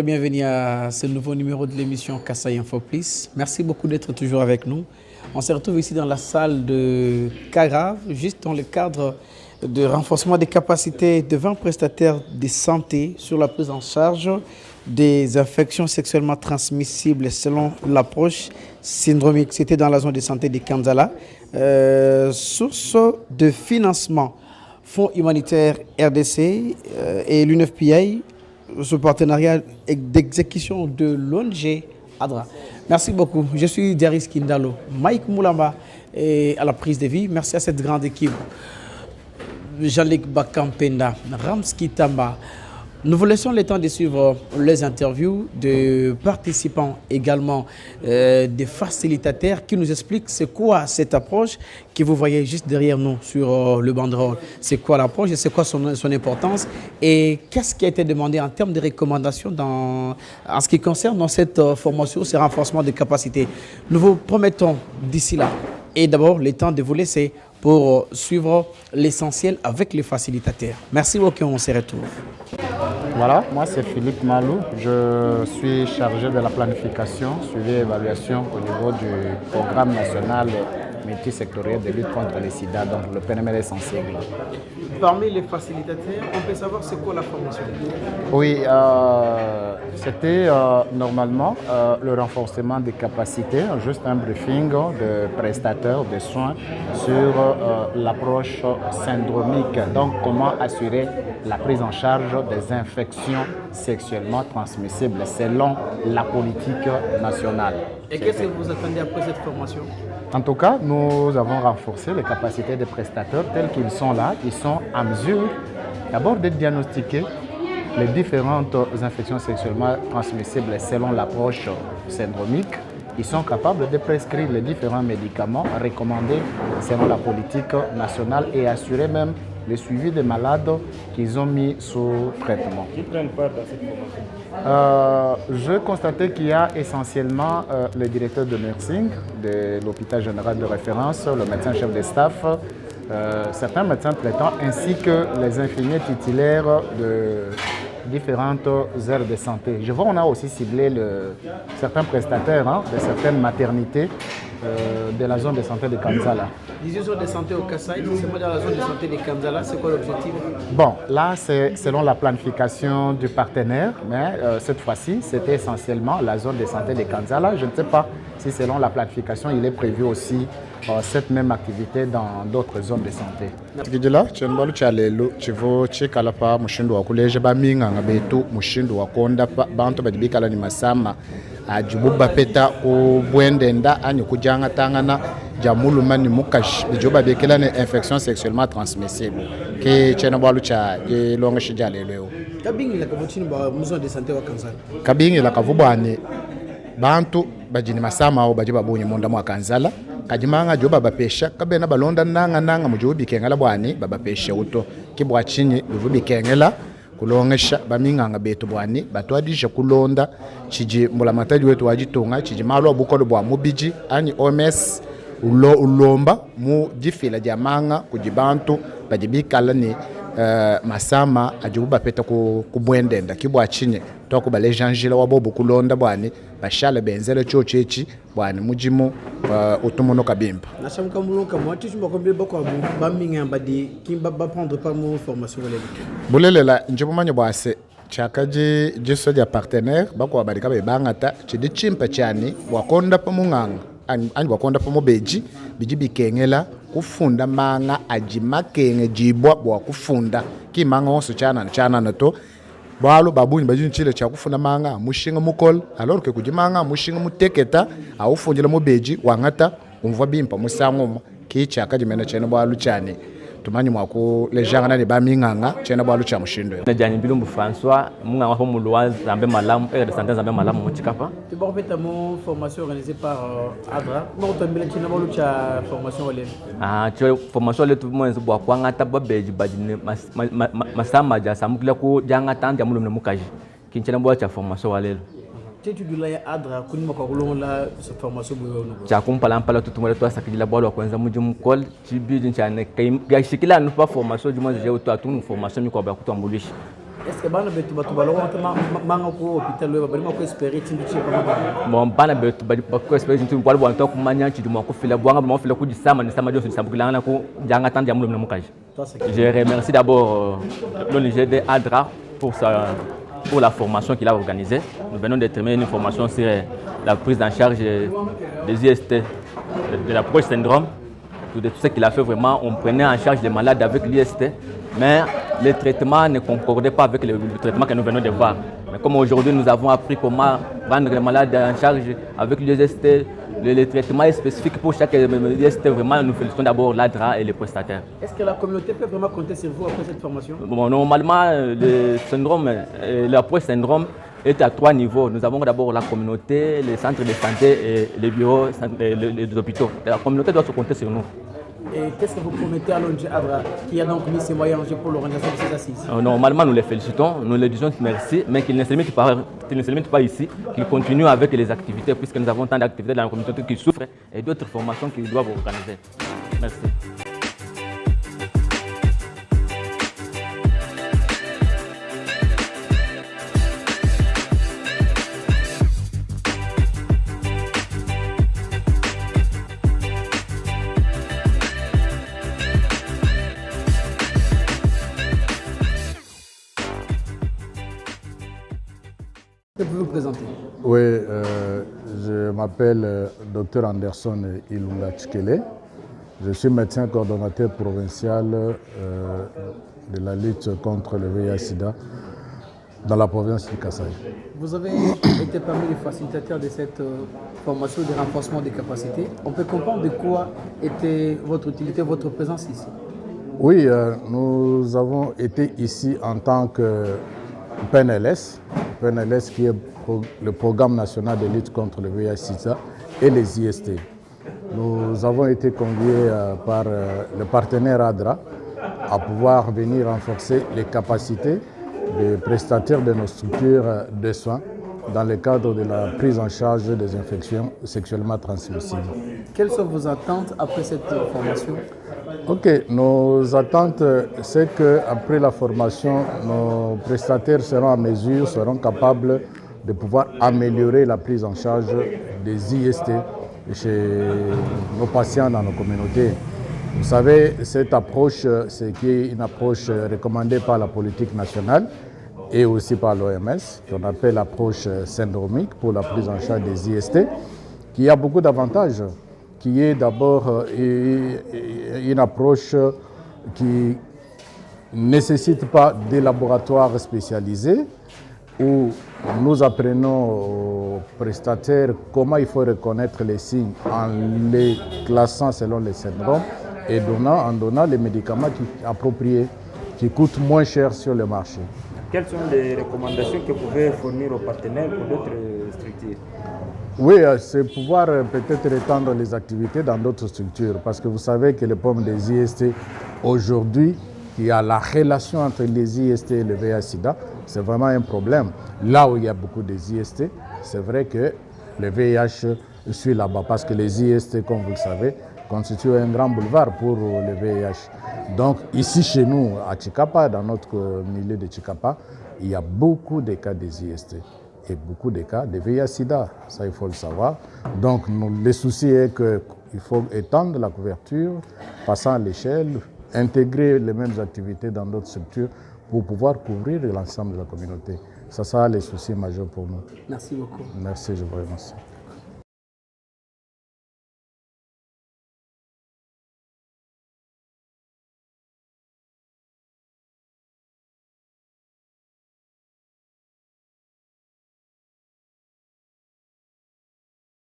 Bienvenue à ce nouveau numéro de l'émission Kassai Info Plus. Merci beaucoup d'être toujours avec nous. On se retrouve ici dans la salle de CAGRAV, juste dans le cadre de renforcement des capacités de 20 prestataires de santé sur la prise en charge des infections sexuellement transmissibles selon l'approche syndromique. C'était dans la zone de santé de Kanzala. Source de financement, Fonds humanitaire RDC et l'UNFPA, ce partenariat d'exécution de l'ONG ADRA. Merci beaucoup. Je suis Diaris Kindalo, Mike Moulamba et à la prise de vie. Merci à cette grande équipe. Jean-Luc Bakampenda, Ramski Tamba. Nous vous laissons le temps de suivre les interviews de participants, également des facilitateurs qui nous expliquent c'est quoi cette approche que vous voyez juste derrière nous sur le banderole. C'est quoi l'approche et c'est quoi son importance et qu'est-ce qui a été demandé en termes de recommandations en ce qui concerne dans cette formation, ce renforcement des capacités. Nous vous promettons d'ici là et d'abord le temps de vous laisser pour suivre l'essentiel avec les facilitateurs. Merci beaucoup, on se retrouve. Voilà, moi c'est Philippe Malou, je suis chargé de la planification, suivi et évaluation au niveau du programme national multisectoriel de lutte contre le sida, donc le PNML essentiel. Parmi les facilitateurs, on peut savoir c'est quoi la formation? Oui, c'était normalement le renforcement des capacités, juste un briefing de prestataires de soins sur l'approche syndromique, donc comment assurer la prise en charge des infections sexuellement transmissibles selon la politique nationale. Et qu'est-ce que vous attendez après cette formation? En tout cas, nous avons renforcé les capacités des prestataires tels qu'ils sont là. Ils sont en mesure d'abord de diagnostiquer les différentes infections sexuellement transmissibles selon l'approche syndromique. Ils sont capables de prescrire les différents médicaments recommandés selon la politique nationale et assurer même le suivi des malades qu'ils ont mis sous traitement. Qui prennent part dans cette formation? Je constatais qu'il y a essentiellement le directeur de nursing de l'hôpital général de référence, le médecin-chef de staff, certains médecins traitants ainsi que les infirmiers titulaires de différentes aires de santé. Je vois qu'on a aussi ciblé certains prestataires de certaines maternités de la zone de santé de Kanzala. Les zones de santé au Kassai, c'est pas dans la zone de santé de Kanzala, c'est quoi l'objectif? Bon, là c'est selon la planification du partenaire, mais cette fois-ci c'était essentiellement la zone de santé de Kanzala. Je ne sais pas si selon la planification il est prévu aussi cette même activité dans d'autres zones de santé. Tikijila chenbalu chalelo chivo chikalapa mushindo wakuleje baminga ngabetu mushindo wakonda bantu badibikala ni masama ajibuba peta ubwendenda anyo kujanga tangana jamuluma ni mukash bijoba bekela ne infection sexuellement transmissible ke chenbalu cha longa shijalelo Kabingi la kavuchini ba muzo de santé wa Kanzala. Kabingi la kavubane bantu bajini masama au bajiba bunye monda mwa Kanzala kajimanga joba bapesha kabena balonda nanga mujobi kengala bwani babapesha uto kibwa chinyi bivubi kengela kulongesha baminganga betu bwani batwadisha kulonda chiji mulamatali wetu wajitonga chiji malo abukolo bwa mubiji ani OMS ulomba mu jifila jamanga kujibantu bajibikala ni masama ajuba peta kubwendenda kibwa chinye toko balejanjila wabobu kulonda bwani bashala benzele chochechi bwani mujimu utumono kabimba na chamka mulonka mwati chumba kombe bako baminga badi kimba ba prendre par mon formation wala bulelela njibumanya bwase chakaji jiso ya partenaire bako abadika bebangata chidi chimpa chani wakonda pamunganga ani wakonda pamobeji bijibi kengela kufunda manga ajimakenge jibwa bwa kufunda kimanga wonso chana nato balo babunyi bajini chile cha kufunda manga mushinga mukol alors que kujimanga mushinga muteketa awufunjela mobeji wangata umva bimpa musango kicha akajimena chene bwalu chane tumanyi mwako lejanga ne baminganga chene bwalu cha mushindo na jani bilumbu François munga wa mulwa zambe malamu de santé zambe malamu muchikapa tu vas répéter mon formation organisée par ADRA mo tombele chene bwalu cha formation wala cho formation le tout mwenzi bwa kwangata babeji bajini masama ja samukila ku janga tanja mulumne mukaji kinchene bwa cha formation wala tu dois ya ADRA kunima kwa kulonga cette formation boyo no cha kumpala mpala tutumole to asakijila bwa kwanza mujimu call chibiji chane kashikila nupa formation juma je to atunu formation mi kwa ba kutambulisha Est-ce que bana betu batu baloko manga ko hôpital le bali mako espérer tindi chi bana bon bana betu bali ko espérer tindi kwa bwana to kumanya chi mo ko fila bwanga mo fila ku di sama ni sama jo sambukilanga ko janga tandi ya mulum mukaji. Je remercie d'abord l'ONG ADRA pour la formation qu'il a organisée. Nous venons de terminer une formation sur la prise en charge des IST, de l'approche syndrome. Tout ce qu'il a fait vraiment, on prenait en charge les malades avec l'IST, mais le traitement ne concordait pas avec le traitement que nous venons de voir. Mais comme aujourd'hui nous avons appris comment prendre les malades en charge avec l'IST, le traitement est spécifique pour chaque IST, vraiment nous félicitons d'abord l'ADRA et les prestataires. Est-ce que la communauté peut vraiment compter sur vous après cette formation? Bon, normalement, le syndrome, l'approche syndrome est à 3 niveaux. Nous avons d'abord la communauté, les centres de santé et les bureaux, les hôpitaux. La communauté doit se compter sur nous. Et qu'est-ce que vous promettez à l'ONG ADRA qui a donc mis ses moyens en jeu pour l'organisation de ces assises? Normalement, nous les félicitons, nous les disons merci, mais qu'ils ne se limitent pas ici, qu'ils continuent avec les activités, puisque nous avons tant d'activités dans la communauté qui souffrent et d'autres formations qu'ils doivent organiser. Merci. Pouvez-vous vous présenter? Oui, je m'appelle Dr Anderson Ilunga Tchikele. Je suis médecin coordonnateur provincial de la lutte contre le VIH-Sida dans la province du Kasaï. Vous avez été parmi les facilitateurs de cette formation de renforcement des capacités. On peut comprendre de quoi était votre utilité, votre présence ici? Oui, nous avons été ici en tant que PNLS qui est le programme national de lutte contre le VIH-Sida et les IST. Nous avons été conviés par le partenaire ADRA à pouvoir venir renforcer les capacités des prestataires de nos structures de soins dans le cadre de la prise en charge des infections sexuellement transmissibles. Quelles sont vos attentes après cette formation? Ok, nos attentes, c'est qu'après la formation, nos prestataires seront capables de pouvoir améliorer la prise en charge des IST chez nos patients dans nos communautés. Vous savez, cette approche, c'est une approche recommandée par la politique nationale et aussi par l'OMS, qu'on appelle l'approche syndromique pour la prise en charge des IST, qui a beaucoup d'avantages, qui est d'abord une approche qui ne nécessite pas des laboratoires spécialisés, où nous apprenons aux prestataires comment il faut reconnaître les signes en les classant selon les syndromes et en donnant les médicaments appropriés, qui coûtent moins cher sur le marché. Quelles sont les recommandations que vous pouvez fournir aux partenaires pour d'autres structures? Oui, c'est pouvoir peut-être étendre les activités dans d'autres structures, parce que vous savez que le problème des IST aujourd'hui, il y a la relation entre les IST et le VIH-Sida, c'est vraiment un problème. Là où il y a beaucoup de IST, c'est vrai que le VIH suit là-bas, parce que les IST, comme vous le savez, constituent un grand boulevard pour le VIH. Donc ici chez nous, à Chikapa, dans notre milieu de Chikapa, il y a beaucoup de cas des IST et beaucoup de cas de VIH-Sida, ça il faut le savoir. Donc le souci est qu'il faut étendre la couverture, passant à l'échelle, intégrer les mêmes activités dans d'autres structures pour pouvoir couvrir l'ensemble de la communauté. Ça sera les soucis majeurs pour nous. Merci beaucoup. Merci, je vous remercie.